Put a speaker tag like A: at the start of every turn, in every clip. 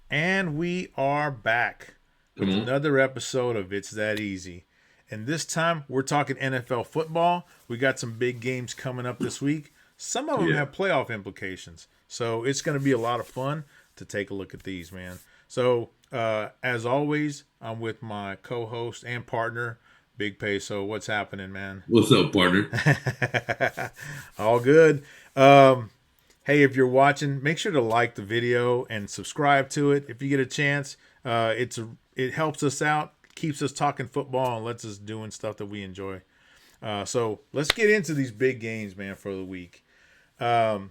A: And we are back with another episode of It's That Easy. And this time we're talking NFL football. We got some big games coming up this week. Some of them have playoff implications. So it's going to be a lot of fun to take a look at these, man. So as always, I'm with my co-host and partner, Big Peso. What's happening, man?
B: What's up, partner?
A: All good. Hey, if you're watching, make sure to like the video and subscribe to it if you get a chance. It helps us out, keeps us talking football, and lets us doing stuff that we enjoy. So let's get into these big games, man, for the week. So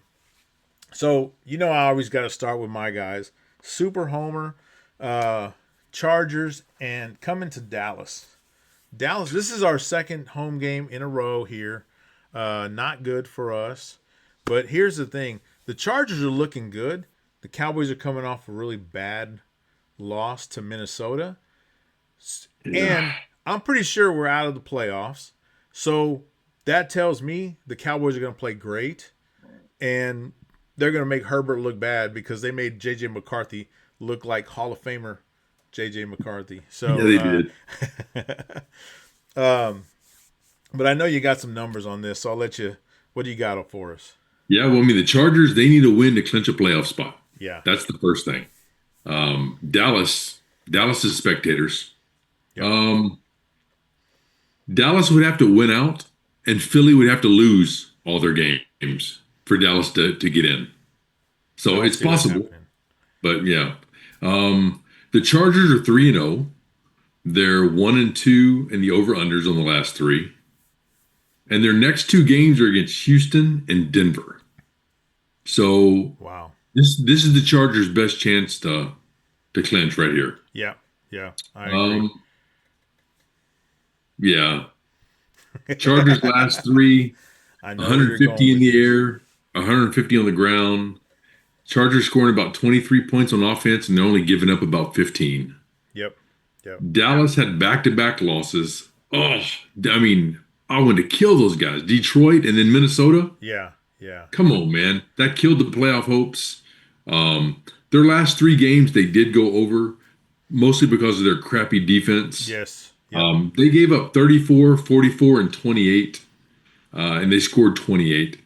A: I always got to start with my guys, Super Homer, Chargers, and coming to Dallas. Dallas, this is our second home game in a row here. Not good for us. But here's the thing. The Chargers are looking good. The Cowboys are coming off a really bad loss to Minnesota. And I'm pretty sure we're out of the playoffs. So that tells me the Cowboys are going to play great. And they're going to make Herbert look bad because they made J.J. McCarthy look like Hall of Famer J.J. McCarthy. So,
B: yeah, they
A: did. But I know you got some numbers on this, so I'll let you. What do you got for us?
B: Yeah, well, I mean, the Chargers, they need a win to clinch a playoff spot.
A: Yeah.
B: That's the first thing. Dallas's spectators. Yep. Dallas would have to win out, and Philly would have to lose all their games for Dallas to get in. So it's possible. But, yeah. The Chargers are 3-0. They're 1-2 in the over-unders on the last three. And their next two games are against Houston and Denver. So
A: wow,
B: this is the Chargers' best chance to clinch right here.
A: Yeah, I agree.
B: Yeah. Chargers last three, 150 in the air, 150 on the ground. Chargers scoring about 23 points on offense, and they're only giving up about 15.
A: Yep.
B: Dallas had back-to-back losses. Oh, I mean, I wanted to kill those guys. Detroit and then Minnesota.
A: Yeah.
B: Come on, man. That killed the playoff hopes. Their last three games, they did go over, mostly because of their crappy defense.
A: Yes. Yep.
B: They gave up 34, 44, and 28, and they scored 28.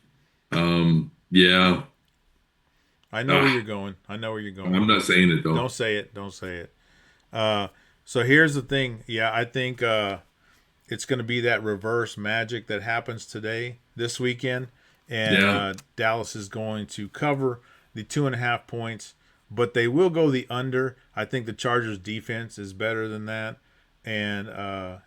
B: Yeah.
A: I know where you're going. I'm
B: not saying it, though.
A: Don't say it. So here's the thing. Yeah, I think it's going to be that reverse magic that happens this weekend. And Dallas is going to cover the 2.5 points, but they will go the under. I think the Chargers defense is better than that. And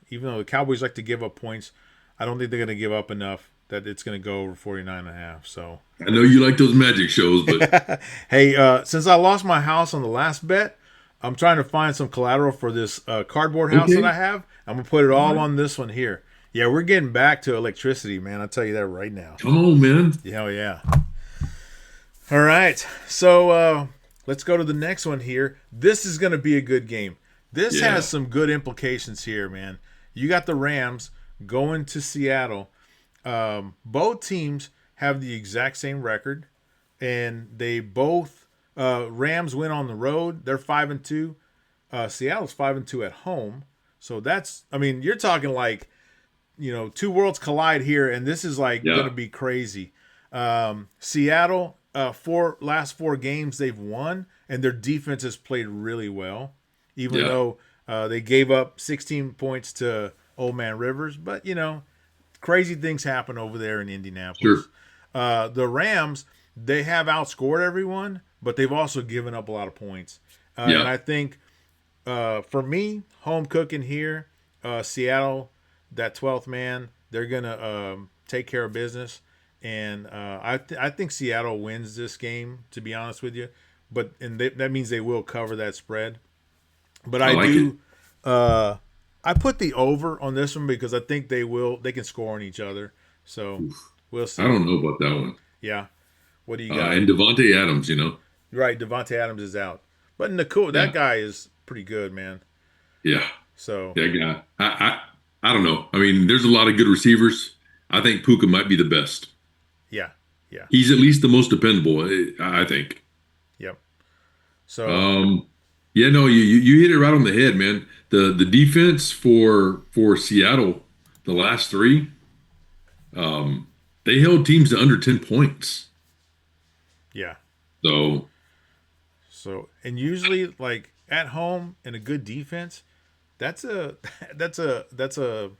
A: even though the Cowboys like to give up points, I don't think they're going to give up enough that it's going to go over 49.5. So
B: I know you like those magic shows, but
A: hey, since I lost my house on the last bet, I'm trying to find some collateral for this cardboard house that I have. I'm going to put it all on this one here. Yeah, we're getting back to electricity, man. I'll tell you that right now.
B: Come on, man.
A: Hell yeah. All right. So let's go to the next one here. This is going to be a good game. This has some good implications here, man. You got the Rams going to Seattle. Both teams have the exact same record, and they both Rams win on the road. They're 5-2. Seattle's 5-2 at home. So that's, I mean, you're talking like, two worlds collide here, and this is like going to be crazy. Seattle, last four games they've won, and their defense has played really well, even though they gave up 16 points to Old Man Rivers. But, crazy things happen over there in Indianapolis.
B: Sure.
A: The Rams, they have outscored everyone, but they've also given up a lot of points. And I think, for me, home cooking here, Seattle, that 12th man, they're going to take care of business. And I think Seattle wins this game, to be honest with you. But that means they will cover that spread. But I put the over on this one because I think they can score on each other. So we'll see.
B: I don't know about that one.
A: Yeah. What do you got?
B: And Devontae Adams,
A: Right, Devontae Adams is out. But that guy is pretty good, man.
B: Yeah.
A: So
B: that guy. I don't know. I mean, there's a lot of good receivers. I think Puka might be the best.
A: Yeah. Yeah.
B: He's at least the most dependable, I think.
A: Yep. So
B: Yeah, no, you hit it right on the head, man. The defense for Seattle, the last three, they held teams to under 10 points.
A: yeah.
B: So
A: And usually like at home and a good defense, that's a that's a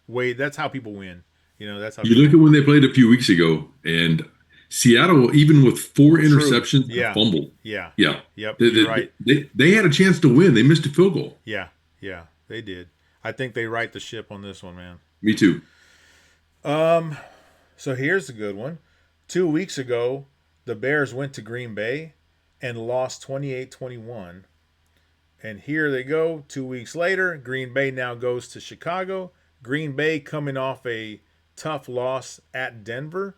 A: way that's how people win. That's how
B: you
A: people
B: look at when they played a few weeks ago, and Seattle, even with four
A: True.
B: interceptions and a
A: Yeah.
B: fumble,
A: Yeah.
B: yeah,
A: Yep.
B: they,
A: You're
B: they,
A: right.
B: they had a chance to win. They missed a field goal.
A: Yeah. Yeah. They did. I think they right the ship on this one, man.
B: Me too.
A: So here's a good one. 2 weeks ago, the Bears went to Green Bay and lost 28-21. And here they go 2 weeks later. Green Bay now goes to Chicago. Green Bay coming off a tough loss at Denver.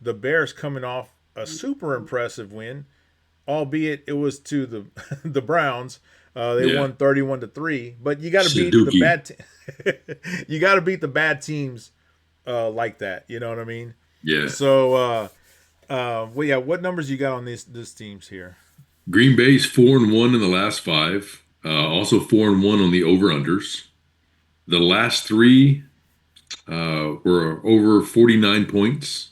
A: The Bears coming off a super impressive win, albeit it was to the the Browns. They won 31-3. But you got to beat the bad. You got to beat the bad teams like that. You know what I mean?
B: Yeah.
A: So, well, yeah. What numbers you got on these teams here?
B: Green Bay's 4-1 in the last five. Also 4-1 on the over-unders. The last three were over 49 points.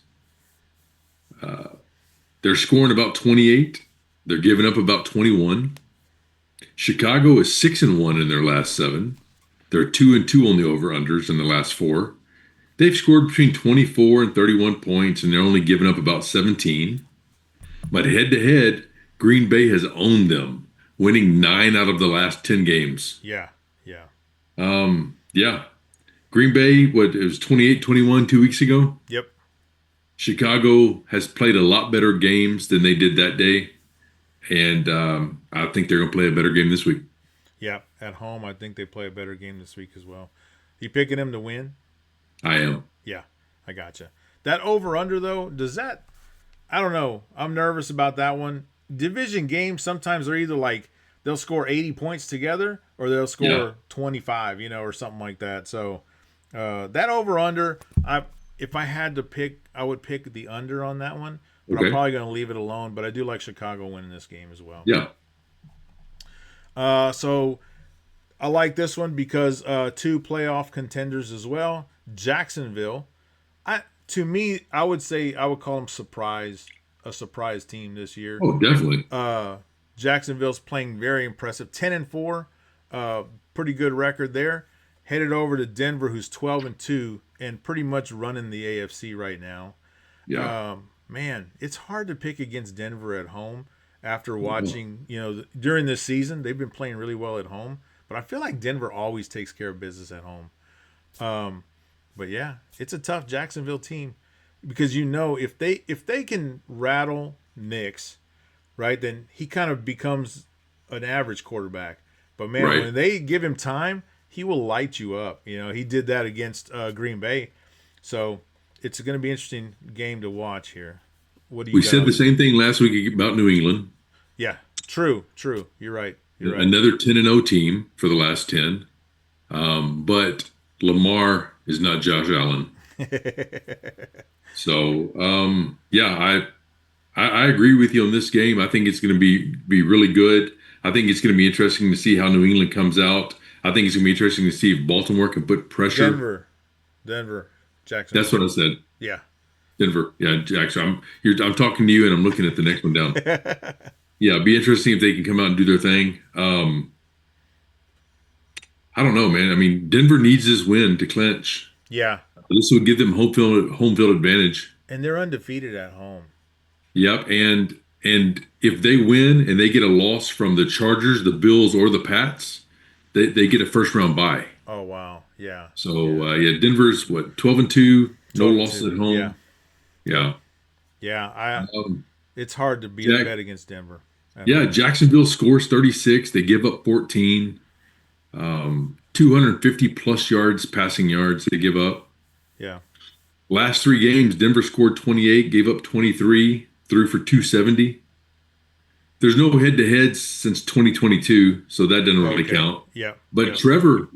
B: They're scoring about 28. They're giving up about 21. Chicago is 6-1 in their last seven. They're 2-2 on the over-unders in the last four. They've scored between 24 and 31 points, and they're only giving up about 17. But head-to-head, Green Bay has owned them, winning 9 out of the last 10 games.
A: Yeah, yeah.
B: Yeah. Green Bay, it was 28-21 2 weeks ago?
A: Yep.
B: Chicago has played a lot better games than they did that day. And I think they're going to play a better game this week.
A: Yeah, at home, I think they play a better game this week as well. You picking them to win?
B: I am.
A: Yeah, I gotcha. That over-under, though, does that – I don't know. I'm nervous about that one. Division games, sometimes they're either like they'll score 80 points together or they'll score 25, or something like that. So that over-under, if I had to pick, I would pick the under on that one. But I'm probably going to leave it alone. But I do like Chicago winning this game as well.
B: Yeah.
A: So I like this one because two playoff contenders as well. Jacksonville. To me, I would call them a surprise team this year.
B: Oh, definitely.
A: Jacksonville's playing very impressive. 10-4, pretty good record there. Headed over to Denver, who's 12-2 and pretty much running the AFC right now.
B: Yeah.
A: Man, it's hard to pick against Denver at home after watching, during this season. They've been playing really well at home, but I feel like Denver always takes care of business at home. But yeah, it's a tough Jacksonville team because if they can rattle Nix, right, then he kind of becomes an average quarterback. But man, when they give him time, he will light you up. He did that against Green Bay. So it's going to be an interesting game to watch here. What do you?
B: We said the same thing last week about New England.
A: Yeah, true. You're right.
B: Another 10-0 team for the last 10. But Lamar is not Josh Allen. So, yeah, I agree with you on this game. I think it's going to be really good. I think it's going to be interesting to see how New England comes out. I think it's going to be interesting to see if Baltimore can put pressure.
A: Denver, Jacksonville.
B: That's what I said.
A: Yeah.
B: Denver. Yeah, Jackson. I'm talking to you, and I'm looking at the next one down. Yeah, it'd be interesting if they can come out and do their thing. I don't know, man. I mean, Denver needs this win to clinch.
A: Yeah.
B: This would give them home field advantage.
A: And they're undefeated at home.
B: Yep, and if they win and they get a loss from the Chargers, the Bills, or the Pats, they get a first round bye.
A: Oh wow, yeah.
B: So Denver's 12-2, no losses at home.
A: Yeah. It's hard to beat a bet against Denver.
B: Jacksonville scores 36. They give up 14. 250 plus passing yards they give up.
A: Yeah.
B: Last three games, Denver scored 28, gave up 23, threw for 270. There's no head-to-heads since 2022, so that doesn't really count.
A: Yeah.
B: But Trevor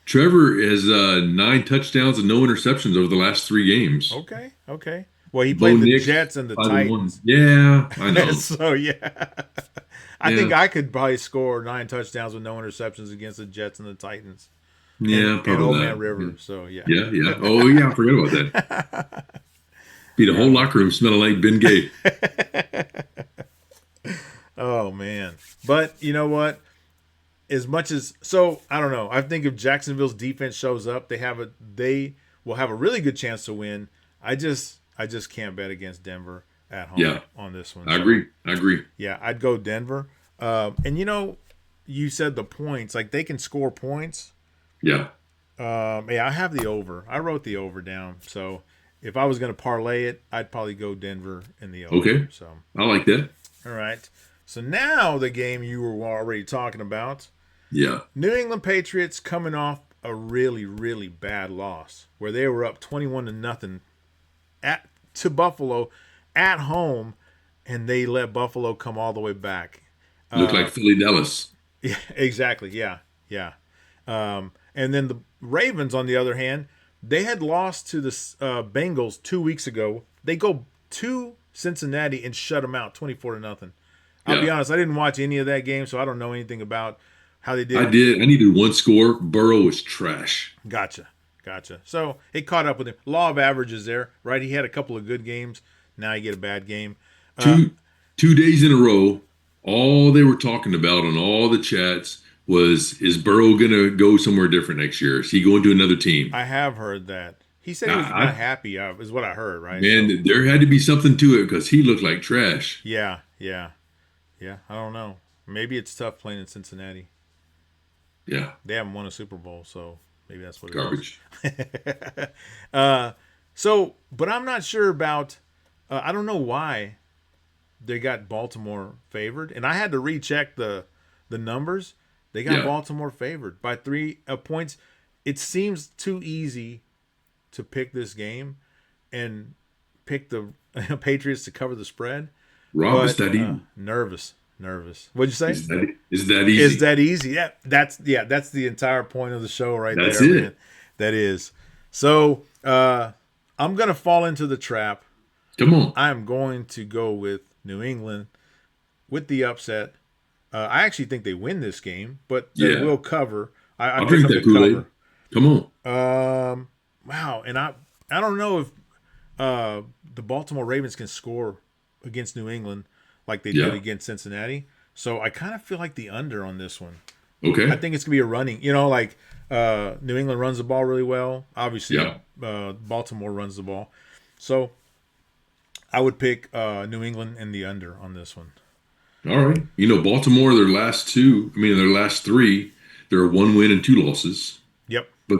B: Trevor has 9 touchdowns and no interceptions over the last 3 games.
A: Okay. Well, he
B: Bo
A: played the
B: Nix,
A: Jets and the
B: 5-1.
A: Titans.
B: Yeah, I know.
A: So yeah, I think
B: Yeah,
A: I could probably score 9 touchdowns with no interceptions against the Jets and the Titans,
B: yeah,
A: and
B: probably
A: Old Man
B: not. Yeah,
A: River. So yeah.
B: yeah, yeah. Oh, yeah, I forgot about that. Be the whole locker room smelling like Ben Gay.
A: Oh man, but you know what? As much as so, I don't know. I think if Jacksonville's defense shows up, they will have a really good chance to win. I just can't bet against Denver at home
B: Yeah,
A: on this one.
B: I
A: So
B: agree. I agree.
A: yeah, I'd go Denver. And you said the points, like they can score points.
B: Yeah.
A: Yeah, I have the over. I wrote the over down. So if I was going to parlay it, I'd probably go Denver in the over.
B: Okay.
A: So
B: I like that.
A: all right. So now the game you were already talking about.
B: Yeah.
A: New England Patriots coming off a really, really bad loss where they were up 21-0 to Buffalo at home, and they let Buffalo come all the way back.
B: Look like Philly Dallas.
A: Yeah, exactly. Yeah. And then the Ravens, on the other hand, they had lost to the Bengals 2 weeks ago. They go to Cincinnati and shut them out 24-0. I'll be
B: Yeah.
A: honest, I didn't watch any of that game, so I don't know anything about how they
B: I
A: did.
B: did. I needed one score. Burrow was trash.
A: Gotcha. So it caught up with him. Law of averages there, right? He had a couple of good games. Now you get a bad game.
B: Two days in a row, all they were talking about on all the chats was, is Burrow gonna go somewhere different next year? Is he going to another team?
A: I have heard that. He said he was
B: I,
A: not happy, is what I heard, right?
B: man,
A: So,
B: there had to be something to it because he looked like trash.
A: yeah. I don't know. Maybe it's tough playing in Cincinnati.
B: Yeah,
A: They haven't won a Super Bowl, so maybe that's what it
B: garbage.
A: is. But I'm not sure about. I don't know why they got Baltimore favored, and I had to recheck the numbers. They got
B: Yeah.
A: Baltimore favored by 3 points. It seems too easy to pick this game and pick the Patriots to cover the spread.
B: Rob, is
A: But
B: that easy?
A: nervous. What'd you say?
B: Is that easy?
A: Is that easy? Yeah, that's the entire point of the show right
B: That's
A: there,
B: it.
A: man. That is. So I'm gonna fall into the trap.
B: Come on.
A: I'm going to go with New England with the upset. I actually think they win this game, but they
B: Yeah.
A: will cover. I
B: I'll
A: pick
B: drink
A: them
B: that
A: to
B: Kool-Aid. Come on.
A: Wow, and I don't know if the Baltimore Ravens can score against New England like they did
B: Yeah.
A: against Cincinnati. So I kind of feel like the under on this one.
B: Okay.
A: I think it's gonna be a running. Like New England runs the ball really well. Obviously,
B: Yeah.
A: Baltimore runs the ball. So I would pick New England and the under on this one.
B: All right. Baltimore, their last 3, they're 1 win and 2 losses.
A: Yep,
B: But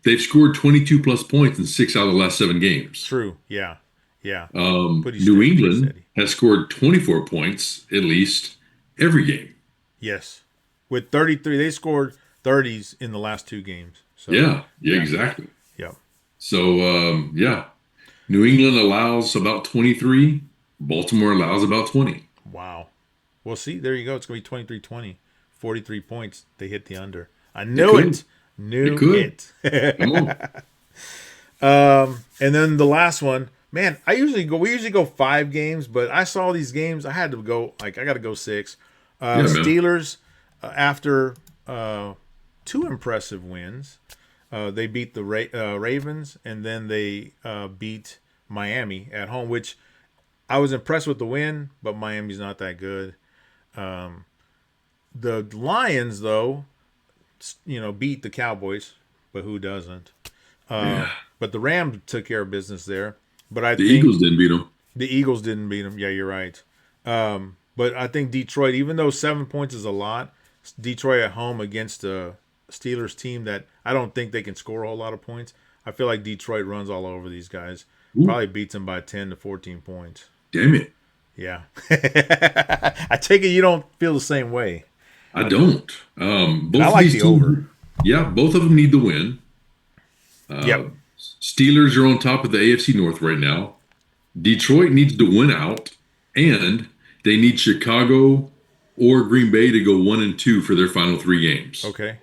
B: they've scored 22 plus points in 6 out of the last 7 games.
A: true. Yeah. Pretty
B: New
A: steady,
B: England
A: pretty steady.
B: has scored 24 points at least every game.
A: Yes, with 33, they scored 30s in the last 2 games. So
B: Yeah, exactly.
A: Yep.
B: So, New England allows about 23. Baltimore allows about 20.
A: Wow. Well, see, there you go. It's gonna be 23-20, 43 points. They hit the under. I knew it. Knew
B: could.
A: it.
B: Come on.
A: And then the last one, man, we usually go 5 games, but I saw these games. I had to go, I got to go 6.
B: man.
A: Steelers, after 2 impressive wins, they beat the Ravens, and then they beat Miami at home, which I was impressed with the win, but Miami's not that good. The Lions, though, beat the Cowboys, but who doesn't?
B: Yeah.
A: But the Rams took care of business there. But I
B: The
A: think
B: Eagles didn't beat them.
A: the Eagles didn't beat them. Yeah, you're right. But I think Detroit, even though 7 points is a lot, Detroit at home against a Steelers team that I don't think they can score a whole lot of points. I feel like Detroit runs all over these guys.
B: Ooh.
A: Probably beats them by 10 to 14 points.
B: Damn it.
A: Yeah. I take it you don't feel the same way.
B: I don't. Both
A: I
B: of
A: like
B: these
A: the
B: teams,
A: over.
B: Yeah, both of them need the win.
A: Yep.
B: Steelers are on top of the AFC North right now. Detroit needs to win out, and they need Chicago or Green Bay to go 1-2 for their final 3 games.
A: Okay.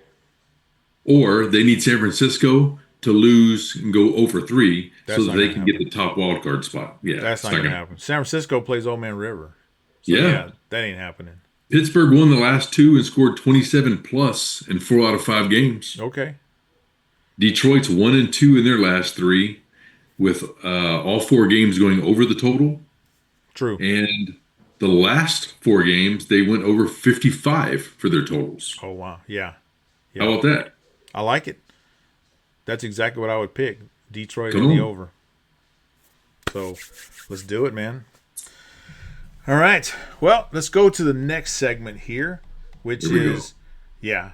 B: or they need San Francisco to lose and go over 3
A: That's
B: so that
A: not
B: they
A: gonna
B: can get
A: happen.
B: the top wild card spot. Yeah,
A: That's
B: it's
A: not
B: not
A: gonna
B: going to
A: happen.
B: happen.
A: San Francisco plays Old Man River, so
B: Yeah.
A: yeah, that ain't happening.
B: Pittsburgh won the last 2 and scored 27 plus in 4 out of 5 games.
A: Okay,
B: Detroit's 1 and 2 in their last 3, with all 4 games going over the total.
A: true.
B: And the last 4 games, they went over 55 for their totals.
A: Oh wow, yeah,
B: How
A: yeah.
B: about that?
A: I like it. That's exactly what I would pick. Detroit
B: Come
A: in the
B: on.
A: over. So let's do it, man. All right. Well, let's go to the next segment here, which
B: Here we go.
A: is, yeah,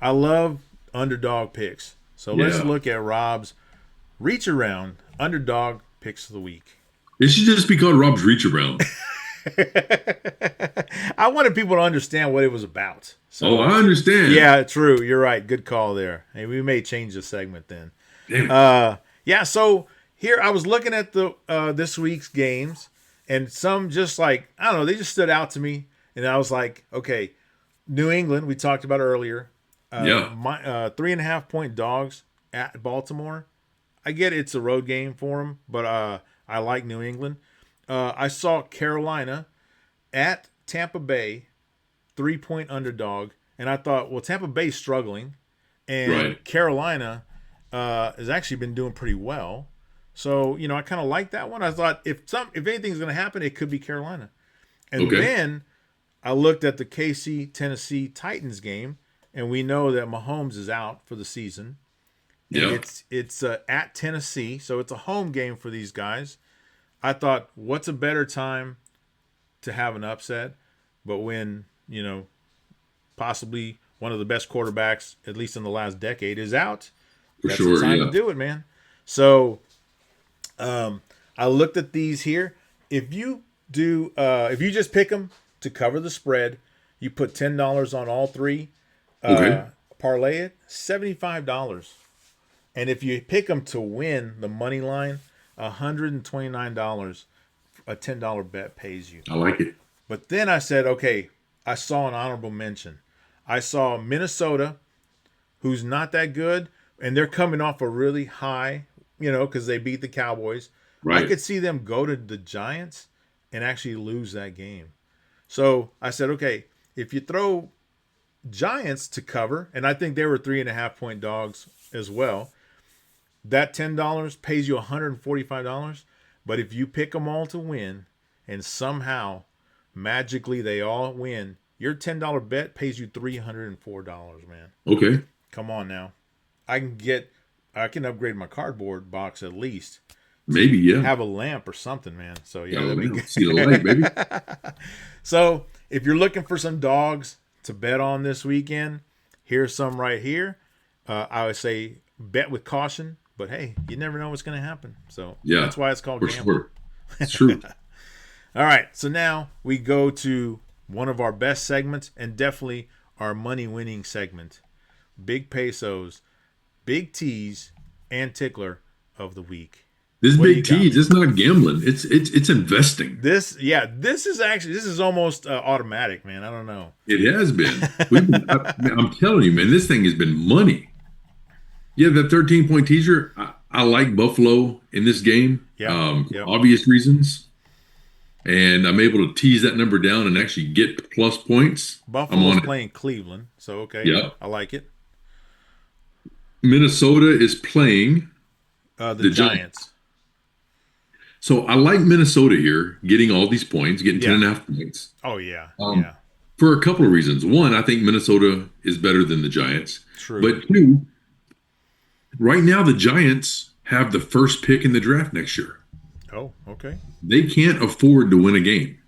A: I love underdog picks. So let's
B: Yeah.
A: look at Rob's reach around underdog picks of the week.
B: It should just be called Rob's Reach Around.
A: I wanted people to understand what it was about.
B: Oh,
A: So,
B: I understand.
A: yeah, true. You're right. Good call there. Hey, we may change the segment then.
B: Damn it.
A: Yeah, so here I was looking at the this week's games, and some just like I don't know, they just stood out to me, and I was like, okay, New England we talked about earlier,
B: Yeah.
A: my 3.5 point dogs at Baltimore. I get it's a road game for them, but I like New England. I saw Carolina at Tampa Bay, 3 point underdog, and I thought, well, Tampa Bay's struggling, and
B: Right.
A: Carolina has actually been doing pretty well. So I kind of like that one. I thought if anything's going to happen, it could be Carolina. And
B: Okay.
A: then I looked at the KC Tennessee Titans game, and we know that Mahomes is out for the season. And
B: Yeah.
A: it's at Tennessee, so it's a home game for these guys. I thought, what's a better time to have an upset, but when possibly one of the best quarterbacks, at least in the last decade, is out.
B: For
A: That's
B: sure.
A: the time
B: Yeah.
A: to do it, man. So I looked at these here. If you just pick them to cover the spread, you put $10 on all three.
B: Okay.
A: Parlay it, $75. And if you pick them to win the money line, $129. A $10 bet pays you.
B: I like it.
A: But then I said, okay, I saw an honorable mention. I saw Minnesota, who's not that good, and they're coming off a really high, because they beat the Cowboys. I
B: Right.
A: could see them go to the Giants and actually lose that game. So I said, okay, if you throw Giants to cover, and I think they were 3.5 point dogs as well, that $10 pays you $145. But if you pick them all to win, and somehow magically they all win, your $10 bet pays you $304, man.
B: Okay.
A: Come on now. I can upgrade my cardboard box at least.
B: Maybe, yeah.
A: Have a lamp or something, man. So yeah,
B: Yeah,
A: that'd be
B: man.
A: good.
B: See the light, baby.
A: So if you're looking for some dogs to bet on this weekend, here's some right here. I would say bet with caution, but hey, you never know what's going to happen. So
B: Yeah.
A: that's why it's called
B: For
A: gambling.
B: sure. It's true.
A: All right, so now we go to one of our best segments and definitely our money-winning segment. Big Pesos, Big T's, and Tickler of the week.
B: This
A: What do you
B: big
A: got?
B: tease, it's not gambling. It's investing.
A: This is almost automatic, man. I don't know.
B: It has been. I'm telling you, man, this thing has been money. Yeah, that 13-point teaser, I like Buffalo in this game.
A: Yeah, yeah.
B: Obvious reasons. And I'm able to tease that number down and actually get plus points. I'm
A: Buffalo's
B: on it.
A: playing Cleveland, so okay.
B: Yeah.
A: I like it.
B: Minnesota is playing
A: The Giants.
B: So I like Minnesota here, getting all these points, getting
A: Yeah.
B: 10.5 points.
A: Oh yeah,
B: Um,
A: yeah.
B: For a couple of reasons. One, I think Minnesota is better than the Giants.
A: True.
B: But two, right now the Giants have the first pick in the draft next year.
A: Oh, okay.
B: They can't afford to win a game.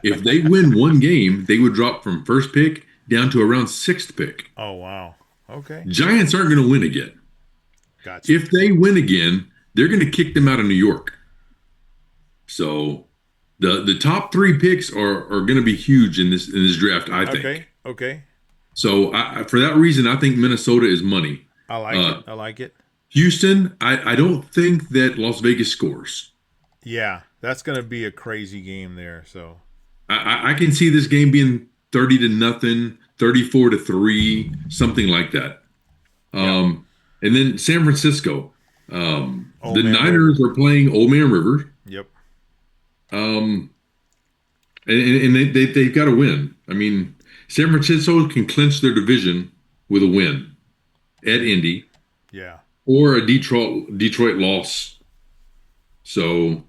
B: If they win one game, they would drop from first pick down to around sixth pick.
A: Oh wow. Okay.
B: Giants aren't going to win again.
A: Gotcha.
B: If they win again, they're going to kick them out of New York. So the top 3 picks are going to be huge in this draft, I think.
A: Okay. Okay.
B: So for that reason, I think Minnesota is money.
A: I like it. I like it.
B: Houston, I don't think that Las Vegas scores.
A: Yeah, that's gonna be a crazy game there. So
B: I can see this game being 30-0, 34-3, something like that. And then San Francisco. The Niners are playing Old Man River.
A: Yep.
B: And they've got to win. I mean, San Francisco can clinch their division with a win at Indy.
A: Yeah.
B: Or a Detroit loss. So,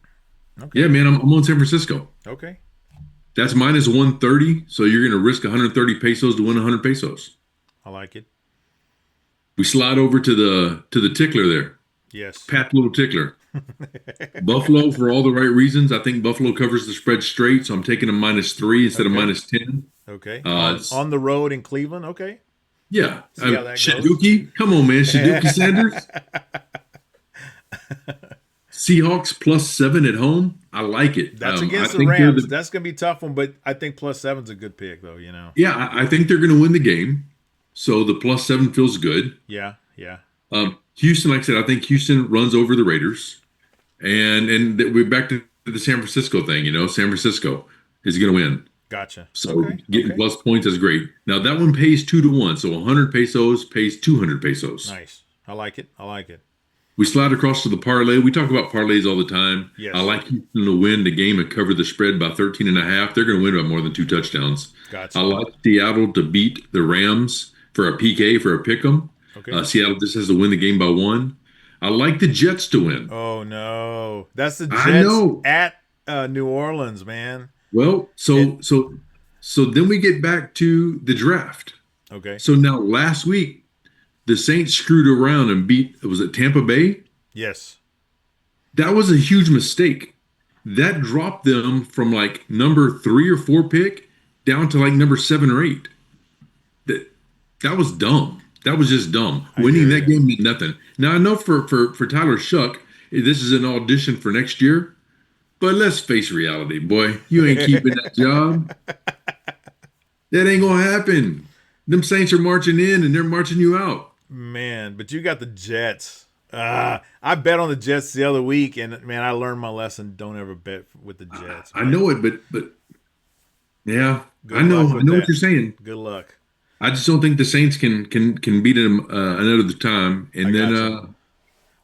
B: yeah, man, I'm on San Francisco.
A: Okay.
B: That's minus 130. So you're going to risk 130 pesos to win 100 pesos.
A: I like it.
B: We slide over to the tickler there.
A: Yes.
B: Pat little tickler. Buffalo for all the right reasons. I think Buffalo covers the spread straight, so I'm taking a -3 instead of -10.
A: Okay. On the road in Cleveland. Okay.
B: Yeah.
A: See how that
B: Shaduki.
A: goes.
B: Come on, man. Shaduki Sanders. Seahawks +7 at home. I like it.
A: That's against the Rams. That's going to be a tough one, but I think +7's a good pick, though, you know.
B: Yeah, I think they're going to win the game. So the +7 feels good.
A: Yeah.
B: Houston, like I said, I think Houston runs over the Raiders. And we're back to the San Francisco thing, you know. San Francisco is going to win.
A: Gotcha.
B: So getting plus points is great. Now that one pays 2-1. So 100 pesos pays 200 pesos.
A: Nice. I like it.
B: We slide across to the parlay. We talk about parlays all the time.
A: Yes.
B: I like Houston to win the game and cover the spread by 13.5. They're going to win by more than 2 touchdowns.
A: Gotcha.
B: I like Seattle to beat the Rams for a PK, for a pick'em.
A: Okay.
B: Seattle just has to win the game by 1. I like the Jets to win.
A: Oh, no. That's the Jets at New Orleans, man.
B: Well, so then we get back to the draft.
A: Okay.
B: So now last week, the Saints screwed around and beat, was it Tampa Bay?
A: Yes.
B: That was a huge mistake. That dropped them from like number 3 or 4 pick down to like number 7 or 8. That was dumb. That was just dumb. Winning that game meant nothing. Now I know for Tyler Shuck, this is an audition for next year. But let's face reality, boy. You ain't keeping that job. That ain't going to happen. Them Saints are marching in and they're marching you out.
A: Man, but you got the Jets. I bet on the Jets the other week, and, man, I learned my lesson. Don't ever bet with the Jets.
B: I know it, but yeah. I know what you're saying.
A: Good luck.
B: I just don't think the Saints can beat them another time. And then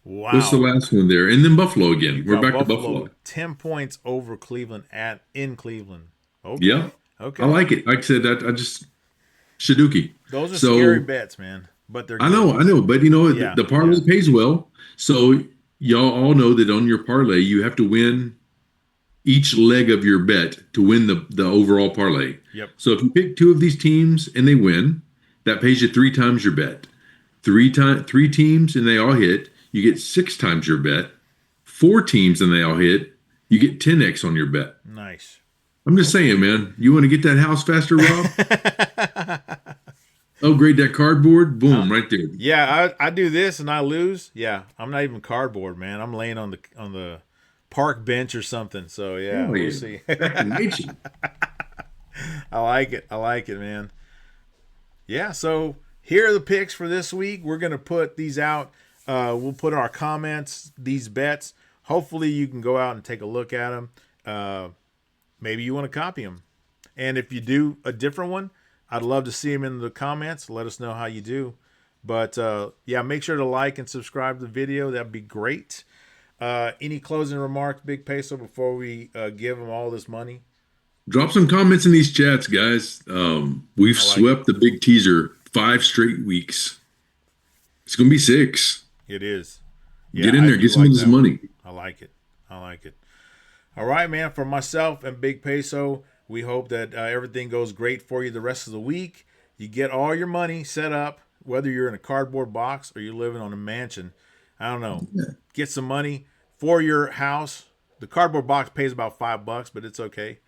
A: wow.
B: What's the last one there? And then Buffalo again. We're back to Buffalo.
A: 10 points over Cleveland in Cleveland. Okay.
B: Yeah.
A: Okay.
B: I like it. Like I said, I just Shaduki.
A: Those are scary bets, man. But they're good.
B: I know. But you know, the parlay pays well. So y'all all know that on your parlay, you have to win each leg of your bet to win the overall parlay.
A: Yep.
B: So if you pick 2 of these teams and they win, that pays you 3 times your bet. 3 teams and they all hit, you get 6 times your bet. 4 teams and they all hit, you get 10x on your bet.
A: Nice.
B: I'm just saying, man. You want to get that house faster, Rob? Upgrade that cardboard, boom, right there.
A: Yeah, I do this and I lose. Yeah, I'm not even cardboard, man. I'm laying on the park bench or something. So yeah, we'll see. I like it, man. Yeah, so here are the picks for this week. We're gonna put these out. We'll put in our comments these bets. Hopefully, you can go out and take a look at them. Maybe you want to copy them, and if you do a different one, I'd love to see them in the comments. Let us know how you do. But yeah, make sure to like and subscribe to the video. That'd be great. Any closing remarks, Big Peso, before we give them all this money?
B: Drop some comments in these chats, guys. We've swept the big teaser 5 straight weeks. It's going to be 6.
A: It is. Yeah,
B: get in there. Get some of this money.
A: I like it. All right, man. For myself and Big Peso, we hope that everything goes great for you the rest of the week. You get all your money set up, whether you're in a cardboard box or you're living on a mansion. I don't know. Yeah. Get some money for your house. The cardboard box pays about $5, but it's okay.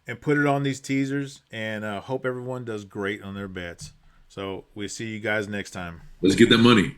A: And put it on these teasers, and hope everyone does great on their bets. So we'll see you guys next time.
B: Let's get that money.